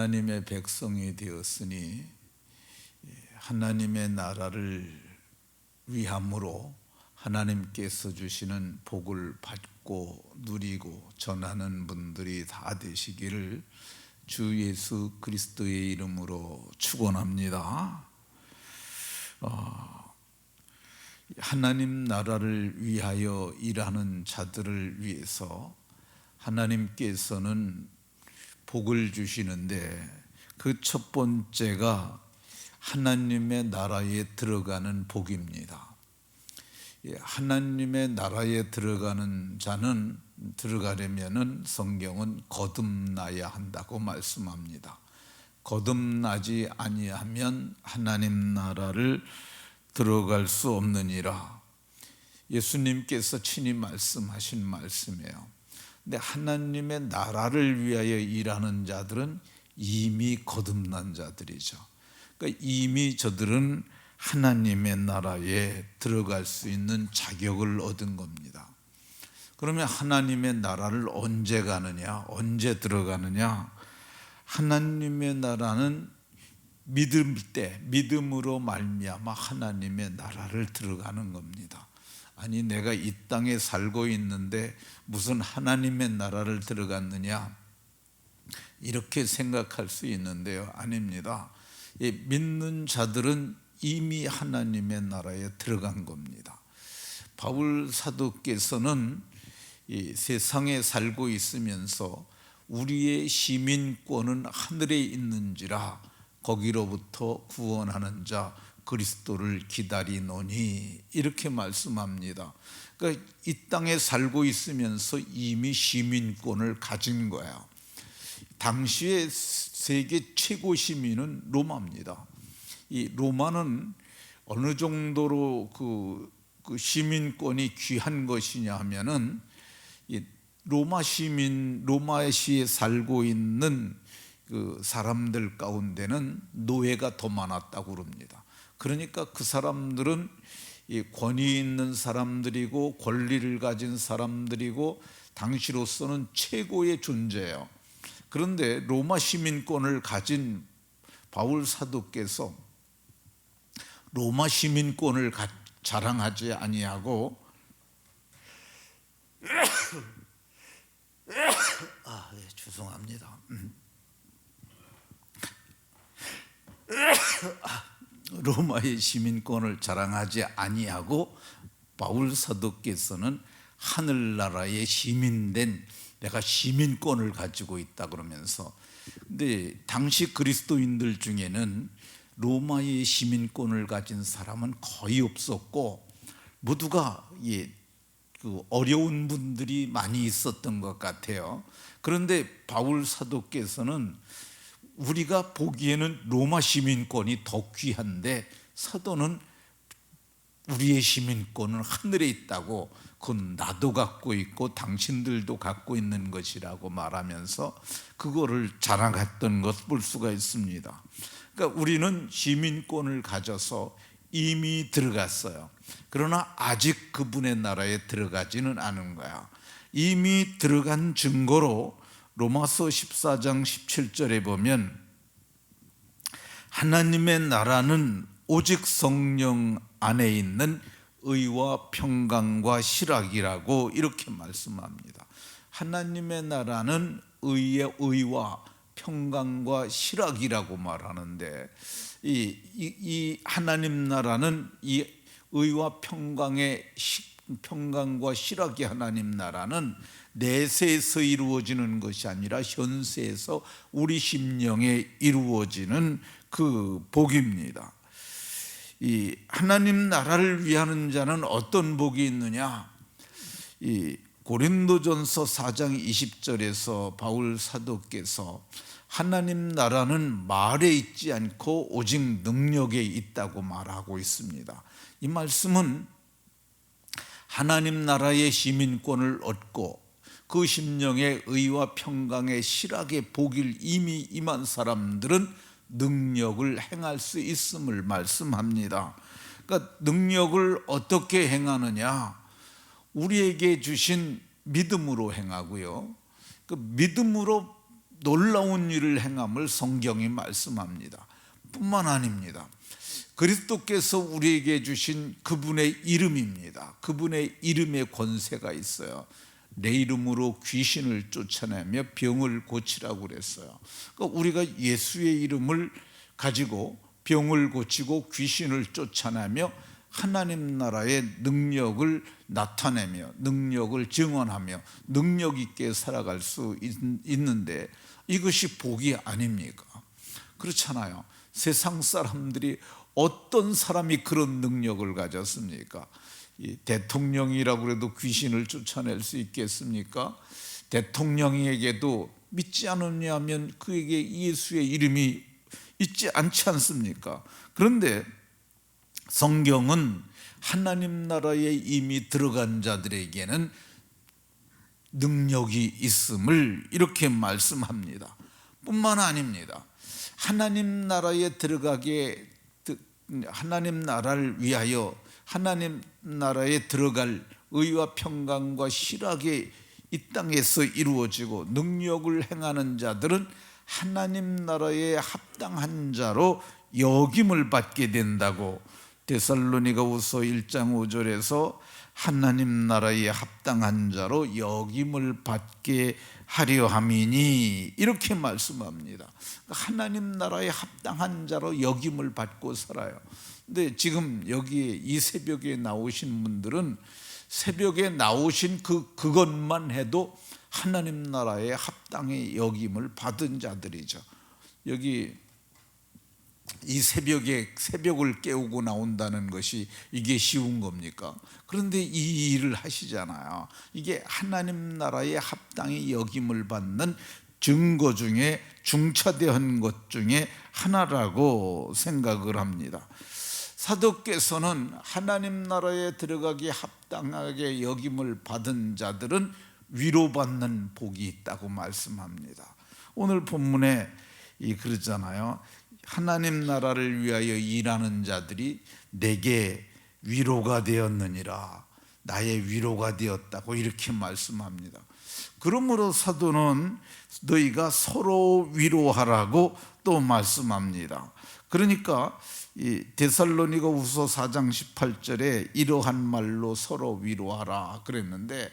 하나님의 백성이 되었으니 하나님의 나라를 위함으로 하나님께서 주시는 복을 받고 누리고 전하는 분들이 다 되시기를 주 예수 그리스도의 이름으로 축원합니다. 하나님 나라를 위하여 일하는 자들을 위해서 하나님께서는 복을 주시는데 그 첫 번째가 하나님의 나라에 들어가는 복입니다. 하나님의 나라에 들어가는 자는 들어가려면은 성경은 거듭나야 한다고 말씀합니다. 거듭나지 아니하면 하나님 나라를 들어갈 수 없느니라. 예수님께서 친히 말씀하신 말씀이에요. 근데 하나님의 나라를 위하여 일하는 자들은 이미 거듭난 자들이죠. 그러니까 이미 저들은 하나님의 나라에 들어갈 수 있는 자격을 얻은 겁니다. 그러면 하나님의 나라를 언제 가느냐? 언제 들어가느냐? 하나님의 나라는 믿을 때, 믿음으로 말미암아 하나님의 나라를 들어가는 겁니다. 아니, 내가 이 땅에 살고 있는데 무슨 하나님의 나라를 들어갔느냐? 이렇게 생각할 수 있는데요, 아닙니다. 믿는 자들은 이미 하나님의 나라에 들어간 겁니다. 바울 사도께서는 이 세상에 살고 있으면서 우리의 시민권은 하늘에 있는지라 거기로부터 구원하는 자 그리스도를 기다리노니 이렇게 말씀합니다. 그러니까 이 땅에 살고 있으면서 이미 시민권을 가진 거예요. 당시의 세계 최고 시민은 로마입니다. 이 로마는 어느 정도로 그 시민권이 귀한 것이냐 하면은 이 로마시에 살고 있는 그 사람들 가운데는 노예가 더 많았다고 그럽니다. 그러니까 그 사람들은 이 권위 있는 사람들이고 권리를 가진 사람들이고 당시로서는 최고의 존재예요. 그런데 로마 시민권을 가진 바울 사도께서 로마 시민권을 자랑하지 아니하고 죄송합니다. 로마의 시민권을 자랑하지 아니하고 바울 사도께서는 하늘나라의 시민된 내가 시민권을 가지고 있다 그러면서, 근데 당시 그리스도인들 중에는 로마의 시민권을 가진 사람은 거의 없었고 모두가 그 어려운 분들이 많이 있었던 것 같아요. 그런데 바울 사도께서는 우리가 보기에는 로마 시민권이 더 귀한데 사도는 우리의 시민권은 하늘에 있다고, 그건 나도 갖고 있고 당신들도 갖고 있는 것이라고 말하면서 그거를 자랑했던 것 볼 수가 있습니다. 그러니까 우리는 시민권을 가져서 이미 들어갔어요. 그러나 아직 그분의 나라에 들어가지는 않은 거야. 이미 들어간 증거로 로마서 14장 17절에 보면 하나님의 나라는 오직 성령 안에 있는 의와 평강과 실학이라고 이렇게 말씀합니다. 하나님의 나라는 의와 평강과 실학이라고 말하는데 이 하나님 나라는 이 의와 평강과 실학의 하나님 나라는 내세에서 이루어지는 것이 아니라 현세에서 우리 심령에 이루어지는 그 복입니다. 이 하나님 나라를 위하는 자는 어떤 복이 있느냐? 이 고린도전서 4장 20절에서 바울 사도께서 하나님 나라는 말에 있지 않고 오직 능력에 있다고 말하고 있습니다. 이 말씀은 하나님 나라의 시민권을 얻고 그 심령의 의와 평강의 실학의 복을 이미 임한 사람들은 능력을 행할 수 있음을 말씀합니다. 그러니까 능력을 어떻게 행하느냐? 우리에게 주신 믿음으로 행하고요. 그 믿음으로 놀라운 일을 행함을 성경이 말씀합니다. 뿐만 아닙니다. 그리스도께서 우리에게 주신 그분의 이름입니다. 그분의 이름에 권세가 있어요. 내 이름으로 귀신을 쫓아내며 병을 고치라고 그랬어요. 그러니까 우리가 예수의 이름을 가지고 병을 고치고 귀신을 쫓아내며 하나님 나라의 능력을 나타내며 능력을 증언하며 능력 있게 살아갈 수 있는데 이것이 복이 아닙니까? 그렇잖아요. 세상 사람들이 어떤 사람이 그런 능력을 가졌습니까? 대통령이라고 해도 귀신을 쫓아낼 수 있겠습니까? 대통령에게도 믿지 않느냐면 그에게 예수의 이름이 있지 않지 않습니까? 그런데 성경은 하나님 나라에 이미 들어간 자들에게는 능력이 있음을 이렇게 말씀합니다. 뿐만 아닙니다. 하나님 나라에 들어가게, 하나님 나라를 위하여 하나님 나라에 들어갈 의와 평강과 실학이 이 땅에서 이루어지고 능력을 행하는 자들은 하나님 나라에 합당한 자로 여김을 받게 된다고 데살로니가후서 1장 5절에서 하나님 나라에 합당한 자로 여김을 받게 하려 함이니 이렇게 말씀합니다. 하나님 나라에 합당한 자로 여김을 받고 살아요. 근데 지금 여기 이 새벽에 나오신 분들은 새벽에 나오신 그것만 해도 하나님 나라에 합당의 여김을 받은 자들이죠. 여기 이 새벽을 깨우고 나온다는 것이 이게 쉬운 겁니까? 그런데 이 일을 하시잖아요. 이게 하나님 나라의 합당의 여김을 받는 증거 중에 중차대한 것 중에 하나라고 생각을 합니다. 사도께서는 하나님 나라에 들어가기 합당하게 여김을 받은 자들은 위로받는 복이 있다고 말씀합니다. 오늘 본문에 그러잖아요. 하나님 나라를 위하여 일하는 자들이 내게 위로가 되었느니라. 나의 위로가 되었다고 이렇게 말씀합니다. 그러므로 사도는 너희가 서로 위로하라고 또 말씀합니다. 그러니까 이 데살로니가후서 4장 18절에 이러한 말로 서로 위로하라 그랬는데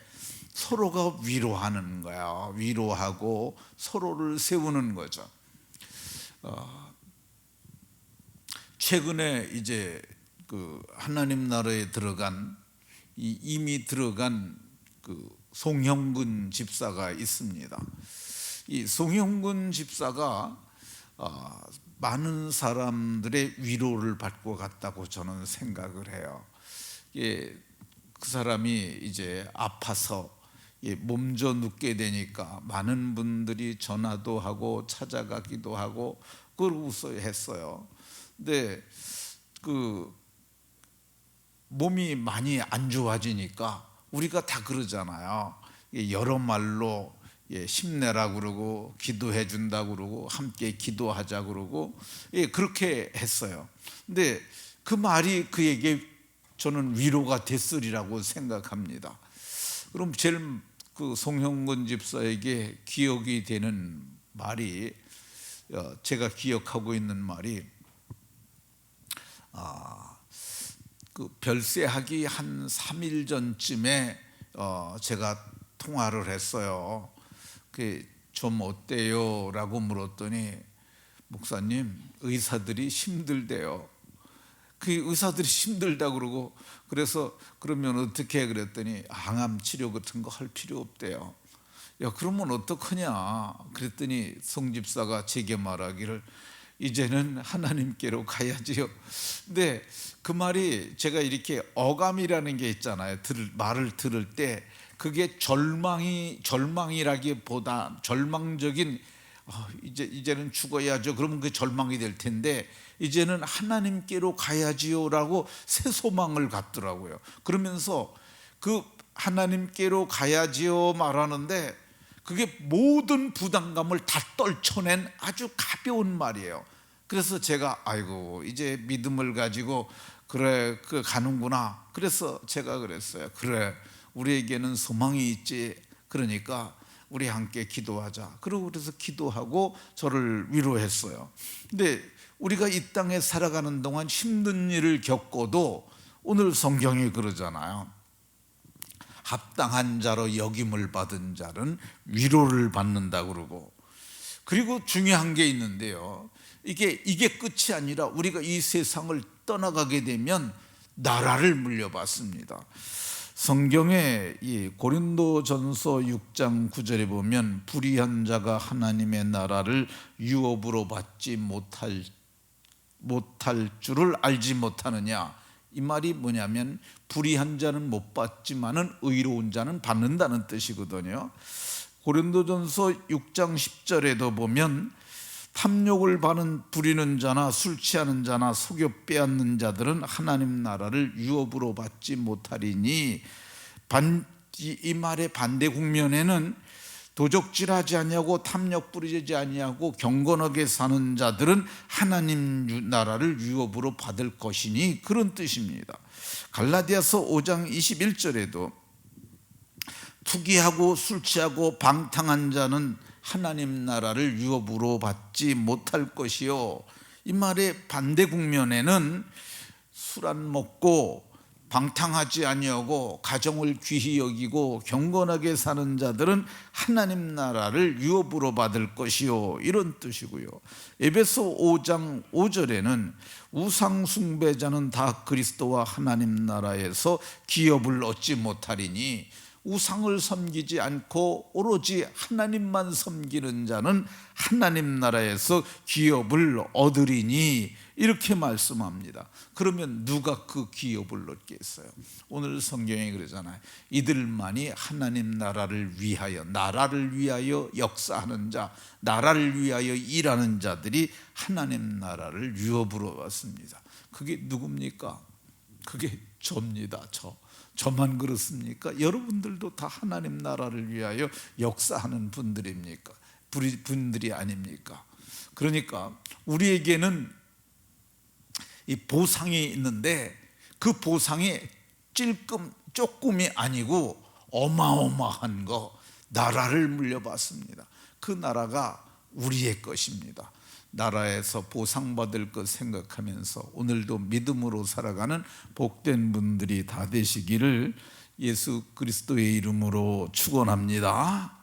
서로가 위로하는 거야. 위로하고 서로를 세우는 거죠. 최근에 이제 그 하나님 나라에 들어간 이미 들어간 그 송형근 집사가 있습니다. 이 송형근 집사가 많은 사람들의 위로를 받고 갔다고 저는 생각을 해요. 그 사람이 이제 아파서 몸져 눕게 되니까 많은 분들이 전화도 하고 찾아가기도 하고 그러고서 했어요. 근데 그 몸이 많이 안 좋아지니까 우리가 다 그러잖아요. 여러 말로 힘내라 그러고 기도해 준다 그러고 함께 기도하자 그러고 그렇게 했어요. 근데 그 말이 그에게 저는 위로가 됐으리라고 생각합니다. 그럼 제일 그 송형근 집사에게 기억이 되는 말이 제가 기억하고 있는 말이 그 별세하기 한 3일 전쯤에 제가 통화를 했어요. 좀 어때요? 라고 물었더니 목사님 의사들이 힘들대요. 그 의사들이 힘들다 그러고 그래서 그러면 어떻게 해? 그랬더니 항암 치료 같은 거 할 필요 없대요. 야 그러면 어떡하냐? 그랬더니 송 집사가 제게 말하기를 이제는 하나님께로 가야지요. 근데 그 말이 제가 이렇게 어감이라는 게 있잖아요. 말을 들을 때 그게 절망이라기보다 절망적인 이제는 죽어야죠. 그러면 그 절망이 될 텐데 이제는 하나님께로 가야지요라고 새 소망을 갖더라고요. 그러면서 그 하나님께로 가야지요 말하는데 그게 모든 부담감을 다 떨쳐낸 아주 가벼운 말이에요. 그래서 제가 아이고 이제 믿음을 가지고 그래 그 가는구나. 그래서 제가 그랬어요. 그래 우리에게는 소망이 있지. 그러니까 우리 함께 기도하자. 그래서 기도하고 저를 위로했어요. 근데 우리가 이 땅에 살아가는 동안 힘든 일을 겪어도 오늘 성경이 그러잖아요. 합당한 자로 여김을 받은 자는 위로를 받는다 그러고, 그리고 중요한 게 있는데요, 이게 끝이 아니라 우리가 이 세상을 떠나가게 되면 나라를 물려받습니다. 성경에 이 고린도전서 6장 9절에 보면 불의한 자가 하나님의 나라를 유업으로 받지 못할 줄을 알지 못하느냐. 이 말이 뭐냐면 불의한 자는 못 받지만은 의로운 자는 받는다는 뜻이거든요. 고린도전서 6장 10절에도 보면 탐욕을 부리는 자나 술 취하는 자나 속여 빼앗는 자들은 하나님 나라를 유업으로 받지 못하리니, 이 말의 반대 국면에는 도적질하지 아니하고 탐욕 부리지 아니하고 경건하게 사는 자들은 하나님 나라를 유업으로 받을 것이니, 그런 뜻입니다. 갈라디아서 5장 21절에도 투기하고 술 취하고 방탕한 자는 하나님 나라를 유업으로 받지 못할 것이요. 이 말의 반대 국면에는 술 안 먹고 방탕하지 아니하고 가정을 귀히 여기고 경건하게 사는 자들은 하나님 나라를 유업으로 받을 것이요, 이런 뜻이고요. 에베소 5장 5절에는 우상 숭배자는 다 그리스도와 하나님 나라에서 기업을 얻지 못하리니, 우상을 섬기지 않고 오로지 하나님만 섬기는 자는 하나님 나라에서 기업을 얻으리니, 이렇게 말씀합니다. 그러면 누가 그 기업을 얻겠어요? 오늘 성경에 그러잖아요. 이들만이 하나님 나라를 위하여 역사하는 자, 나라를 위하여 일하는 자들이 하나님 나라를 유업으로 받습니다. 그게 누굽니까? 그게 저입니다. 저만 그렇습니까? 여러분들도 다 하나님 나라를 위하여 역사하는 분들입니까? 분들이 아닙니까? 그러니까 우리에게는 이 보상이 있는데, 그 보상이 조금이 아니고 어마어마한 거, 나라를 물려받습니다. 그 나라가 우리의 것입니다. 나라에서 보상받을 것 생각하면서 오늘도 믿음으로 살아가는 복된 분들이 다 되시기를 예수 그리스도의 이름으로 축원합니다.